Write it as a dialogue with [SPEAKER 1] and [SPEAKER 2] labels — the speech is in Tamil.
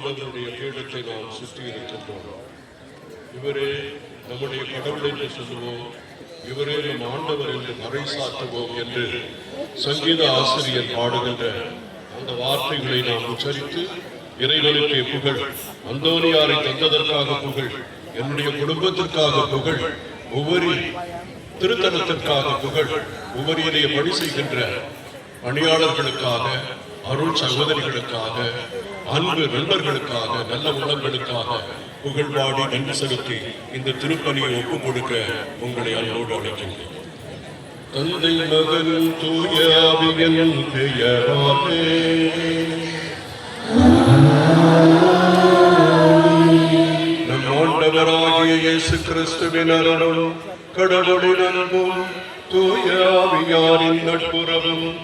[SPEAKER 1] ஆண்டவருடைய பீடத்தை நாம் சுற்றி இருக்கின்றோம். இவரே நம்முடைய கடவுள் என்று சொல்லுவோம், இவரே நம் ஆண்டவர் என்று மறைசாற்றுவோம் என்று சங்கீத ஆசிரியர் பாடுகின்ற அந்த வார்த்தைகளை நாம் உச்சரித்து இறைவனுக்கு புகழ், அந்தோனியாரை தந்ததற்காக புகழ், என்னுடைய குடும்பத்திற்காக புகழ், ஒவ்வொரு திருத்தலத்திற்காக புகழ், ஒவ்வொரு பணி செய்கின்ற பணியாளர்களுக்காக, அருள் சகோதரிகளுக்காக, அன்பு நண்பர்களுக்காக, நல்ல உள்ளங்களுக்காக புகழ்பாடி நன்றி செலுத்தி இந்த திருப்பணியை ஒப்புக் கொடுக்க உங்களை அன்போடு அழைக்கின்றேன். தந்தை மகன் தூய ஆவியின் பெயராலே நம் ஆண்டவராகிய இயேசு கிறிஸ்துவின் அருளும் கடவுளின் அன்பும் தூய ஆவியாரின் நட்புறவும்